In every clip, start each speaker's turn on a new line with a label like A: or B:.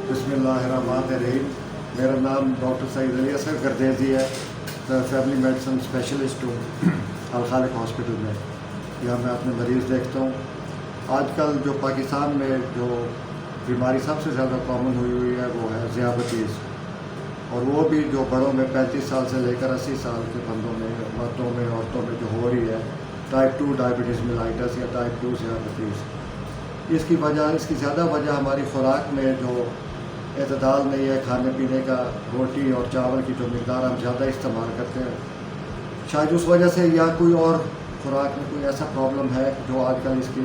A: बिस्मिल्लाहिर्रहमानिर्रहीम। मेरा नाम डॉक्टर सईद अली असगर गर्देजी है। फैमिली मेडिसिन स्पेशलिस्ट हूँ अल खालिक हॉस्पिटल में। यहाँ मैं अपने मरीज़ देखता हूँ। आजकल जो पाकिस्तान में जो बीमारी सबसे ज़्यादा कॉमन हुई है वो है ज़ियाबतीस, और वो भी जो बड़ों में 35 साल से लेकर 80 साल के बंदों में, मर्दों में, औरतों में जो हो रही है, टाइप 2 डायबिटीज़ मेलाइटस या टाइप 2 ज़ियाबतीस। इसकी ज़्यादा वजह हमारी खुराक में जो एतदाल नहीं है, खाने पीने का, रोटी और चावल की जो मिक़दार हम ज़्यादा इस्तेमाल करते हैं, शायद उस वजह से, या कोई और खुराक में कोई ऐसा प्रॉब्लम है जो आजकल इसकी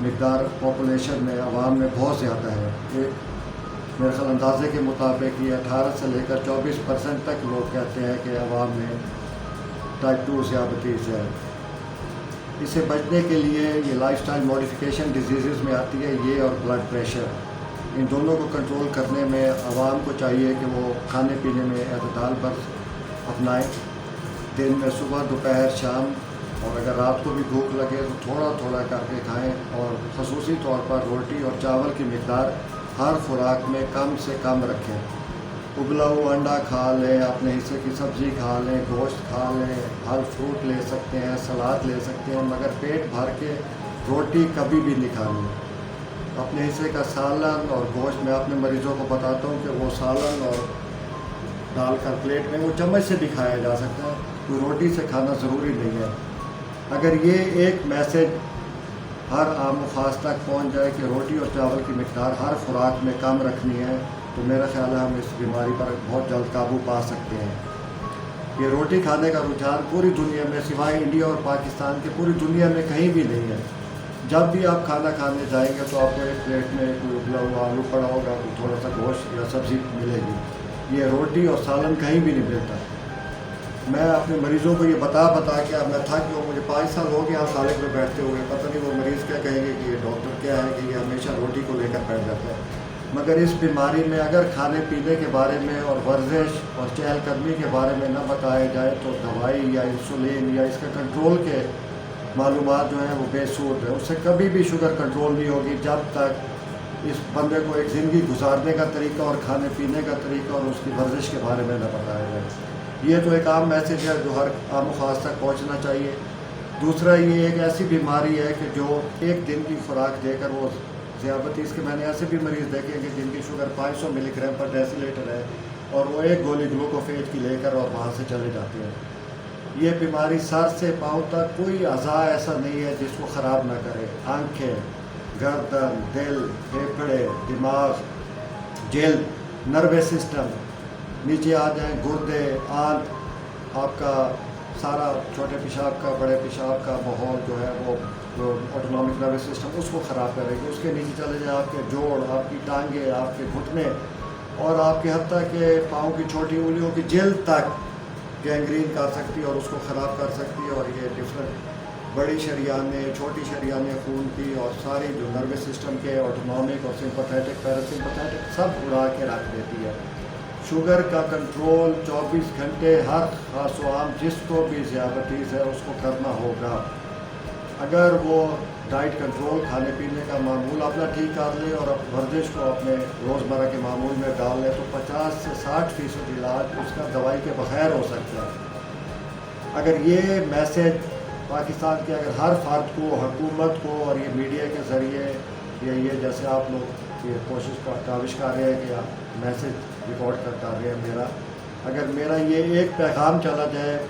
A: मिक़दार पॉपुलेशन में, आवाम में बहुत ज़्यादा है। एक मेरे ख्याल अंदाजे के मुताबिक ये 18 से लेकर 24% तक लोग कहते हैं कि आवाम में टाइप 2 ज़ियाबतीस है। इससे बचने के लिए ये लाइफस्टाइल मॉडिफिकेशन डिजीज़ में आती है, ये और ब्लड प्रेशर। इन दोनों को कंट्रोल करने में आवाम को चाहिए कि वो खाने पीने में एतदाल पर अपनाएं। दिन में सुबह, दोपहर, शाम, और अगर रात को भी भूख लगे तो थोड़ा थोड़ा करके खाएं, और ख़ुसूसी तौर पर रोटी और चावल की मिक़दार हर खुराक में कम से कम रखें। उबला हुआ अंडा खा लें, अपने हिस्से की सब्ज़ी खा लें, गोश्त खा लें, फल फ्रूट ले सकते हैं, सलाद ले सकते हैं, मगर पेट भर के रोटी कभी भी नहीं खानी। अपने हिस्से का सालन और गोश्त मैं अपने मरीज़ों को बताता हूँ कि वो सालन और डालकर प्लेट में वो चम्मच से भी खाया जा सकता है, कोई रोटी से खाना ज़रूरी नहीं है। अगर ये एक मैसेज हर आम व ख़ास तक पहुँच जाए कि रोटी और चावल की मिक़दार हर खुराक में कम रखनी है, तो मेरा ख़्याल है हम इस बीमारी पर बहुत जल्द काबू पा सकते हैं। ये रोटी खाने का रुझान पूरी दुनिया में, सिवाय इंडिया और पाकिस्तान के, पूरी दुनिया में कहीं भी नहीं है। जब भी आप खाना खाने जाएंगे तो आपको एक प्लेट में कोई उबला हुआ आलू पड़ा होगा, कोई थोड़ा सा गोश्त या सब्ज़ी मिलेगी। ये रोटी और सालन कहीं भी नहीं मिलता। मैं अपने मरीज़ों को ये बता के अब मैं थक गया, मुझे 5 साल हो गया खालिक में बैठते हुए। पता नहीं वो मरीज़ क्या कहेंगे कि ये डॉक्टर क्या है कि ये हमेशा रोटी को लेकर बैठ जाता है। मगर इस बीमारी में अगर खाने पीने के बारे में और वर्जिश और चहलकदमी के बारे में न बताया जाए तो दवाई या इंसुलिन या इसका कंट्रोल के मालूमात जो हैं वो बेसूद है। उससे कभी भी शुगर कंट्रोल नहीं होगी जब तक इस बंदे को एक ज़िंदगी गुजारने का तरीका और खाने पीने का तरीका और उसकी वर्जिश के बारे में न बताया जाए। ये तो एक आम मैसेज है जो हर आम ख़ास तक पहुंचना चाहिए। दूसरा, ये एक ऐसी बीमारी है कि जो एक दिन की खुराक देकर वो ज़ियाबतीस के, मैंने ऐसे भी मरीज़ देखे कि जिनकी शुगर 500 मिलीग्राम पर डेसीलीटर है और वो एक गोली ग्लूकोफेज की लेकर और वहाँ से चले जाते हैं। ये बीमारी सर से पाँव तक कोई अज़ा ऐसा नहीं है जिसको ख़राब ना करे। आँखें, गर्दन, दिल, फेफड़े, दिमाग, जल्द, नर्वस सिस्टम, नीचे आ जाए गुर्दे, आंत, आपका सारा छोटे पेशाब का, बड़े पेशाब का माहौल जो है वो ऑटोनॉमिक नर्वस सिस्टम उसको ख़राब करेगी। उसके नीचे चले जाए आपके जोड़, आपकी टांगे, आपके घुटने और आपके हत्ता के पाँव की छोटी उंगलियों की जल्द तक गैंग्रीन कर सकती है और उसको ख़राब कर सकती है। और ये डिफरेंट बड़ी शरियानें, छोटी शरियानें खून की और सारी जो नर्वस सिस्टम के ऑटोनॉमिक और सिंपैथेटिक, पैरासिम्पैथेटिक सब उड़ा के रख देती है। शुगर का कंट्रोल 24 घंटे हर खास आम जिसको भी ज़ियाबतीस है उसको करना होगा। अगर वो डाइट कंट्रोल, खाने पीने का मामूल अपना ठीक कर ले और वर्जिश को अपने रोज़मर्रा के मामूल में डाल ले तो 50 से 60% इलाज उसका दवाई के बगैर हो सकता है। अगर ये मैसेज पाकिस्तान के अगर हर फर्द को, हुकूमत को और ये मीडिया के ज़रिए या ये जैसे आप लोग ये काविश कर रहे हैं कि आप मैसेज रिकॉर्ड कर रहे हैं मेरा, अगर मेरा ये एक पैगाम चला जाए,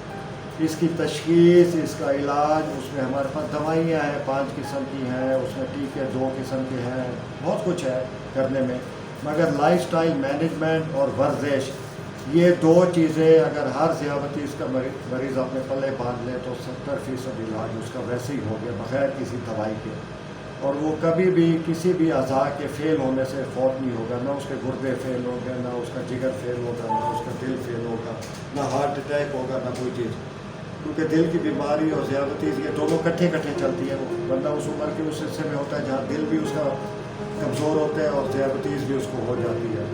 A: इसकी तशख़ीस, इसका इलाज, उसमें हमारे पास दवाइयाँ हैं 5 किस्म की हैं, उसमें टीके 2 किस्म के हैं, बहुत कुछ है करने में। मगर लाइफस्टाइल मैनेजमेंट और वर्जिश, ये 2 चीज़ें अगर हर ज़ियाबतीस का मरीज़ अपने पल्ले बांध ले तो 70% इलाज उसका वैसे ही हो गया बग़ैर किसी दवाई के। और वो कभी भी किसी भी अज़ा के फ़ेल होने से फौत नहीं होगा। ना उसके गुर्दे फ़ेल होंगे, ना उसका जिगर फ़ेल होगा, ना उसका दिल फ़ेल होगा, ना हार्ट अटैक होगा, ना कोई चीज़। क्योंकि दिल की बीमारी और ज़ियाबतीस ये दोनों इकट्ठे चलती है। वो बंदा उस उम्र के उस हिस्से में होता है जहाँ दिल भी उसका कमज़ोर होता है और ज़ियाबतीस भी उसको हो जाती है।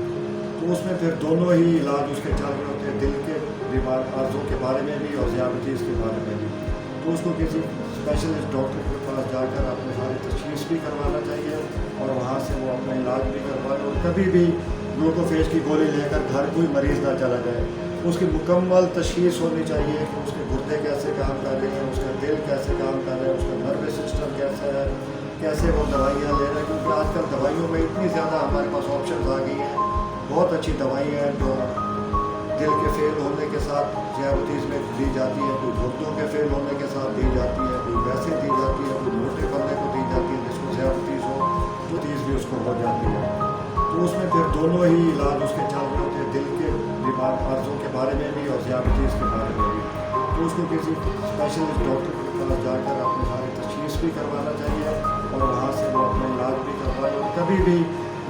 A: तो उसमें फिर दोनों ही इलाज उसके चल रहे होते हैं, दिल के बीमार आर्ज़ों के बारे में भी और ज़ियाबतीस के बारे में भी। तो उसको किसी स्पेशलिस्ट डॉक्टर के पास जाकर अपने सारी तशख़ीस भी करवाना चाहिए और वहाँ से वो अपना इलाज भी करवाए। और कभी भी ग्लूकोफेज की गोली लेकर घर कोई मरीज़ ना चला जाए। उसकी मुकम्मल तशख़ीस होनी चाहिए कि उसके गुर्दे कैसे काम कर रहे हैं, उसका दिल कैसे काम कर रहा है, उसका नर्वस सिस्टम कैसा है, कैसे वो दवाइयाँ ले रहे हैं। क्योंकि आजकल दवाइयों में इतनी ज़्यादा हमारे पास ऑप्शन आ गई हैं। बहुत अच्छी दवाइयाँ हैं जो दिल के फेल होने के साथ ज़ियाबतीस में दी जाती है, कोई गुर्दों के फेल होने के साथ दी जाती है, कोई वैसे दी जाती है, कोई मोटे बंदे को दी जाती है जिसको ज़ियाबतीस हो, तो तीस भी उसको हो जाती है। तो उसमें फिर दोनों ही इलाज उसके चल रहे होते हैं, दिल के बीमार अर्ज़ों के बारे में भी और ज़ियाबतीस के बारे में भी। तो उसको किसी स्पेशलिस्ट डॉक्टर के पास जाकर अपनी सारी तशख़ीस भी करवाना चाहिए और वहाँ से वो अपना इलाज भी करवाए। और कभी भी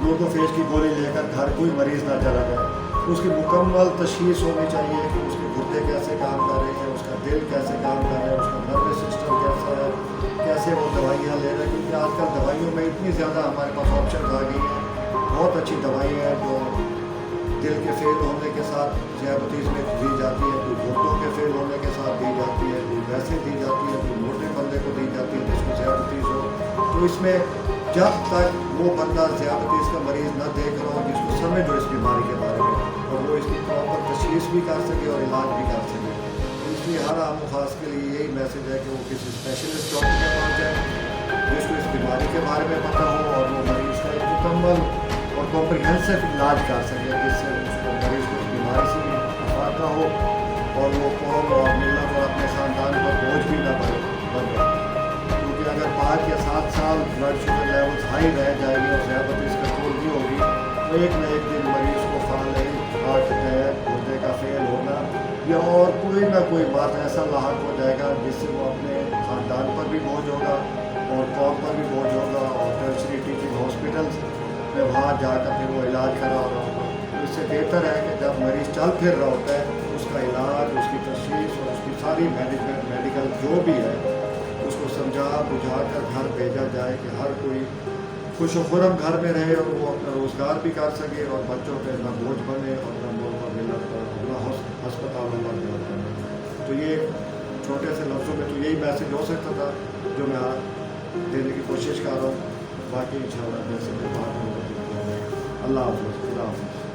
A: ग्लूकोफेज की गोली लेकर घर कोई मरीज़ ना चला जाए। उसकी मुकम्मल तशख़ीस होनी चाहिए कि उसके गुर्दे कैसे काम कर रहे हैं, उसका दिल कैसे काम कर रहा है, उसका नर्वस सिस्टम कैसा है, कैसे वो दवाइयाँ ले रहे हैं। क्योंकि आजकल दवाइयों में इतनी ज़्यादा हमारे पास ऑप्शन आ गई हैं। बहुत अच्छी दवाइयाँ हैं जो दिल के फेल होने के साथ ज़ियाबतीस में दी जाती है, कोई गुर्दों के फेल होने के साथ दी जाती है, कोई वैसे दी जाती है, कोई मोटे बंदे को दी जाती है जिसको ज़ियाबतीस हो। तो इसमें जब तक वो बंदा ज़ियाबतीस का मरीज़ न देख रहा हो जिसको समझ हो इस बीमारी के बारे में और वो इसकी प्रॉपर तशख़ीस भी कर सके और इलाज भी कर सके। तो इसलिए हर आम खास के लिए यही मैसेज है कि वो किसी स्पेशलिस्ट डॉक्टर के पास जाए जिसको इस बीमारी के बारे में पता हो और वो मरीज़ का एक मुकम्मल और कॉम्प्रिहेंसिव इलाज कर सके जिससे उसको मरीज़ को इस बीमारी से भी फायदा हो और वो कौम और मिलत और अपने ख़ानदान पर बोझ भी न बन जाए। क्योंकि अगर 5 या 7 साल ब्लड शुगर लेवल्स हाई रह जाएगी और ज़ियाबतीस कंट्रोल नहीं होगी तो एक न एक दिन मरीज़ को फाले हार्ट अटैक, गुर्दे का फेल होना या और कोई ना कोई बात ऐसा लाहक हो जाएगा जिससे वो अपने ख़ानदान पर भी बोझ होगा और कौम पर भी बोझ होगा और टर्शरी टीचिंग हॉस्पिटल्स में वहाँ जाकर फिर वो इलाज करा रहा होगा। तो इससे बेहतर है कि जब मरीज़ चल फिर रहा होता है उसका इलाज, उसकी तशख़ीस और उसकी सारी मैनेजमेंट मेडिकल जो भी है उसको समझा बुझा कर घर भेजा जाए कि हर कोई खुश खुरम घर में रहे और वो अपना रोज़गार भी कर सके और बच्चों पे ना बोझ बने और ना मुल्क का मिलत अपना हस्पताल में बने। तो ये छोटे से लफ्ज़ों में तो यही मैसेज हो सकता था जो मैं देने की कोशिश कर रहा हूँ। बाकी इंशाअल्लाह जैसे मैं बात होगा। अल्लाह हाफ़िज़।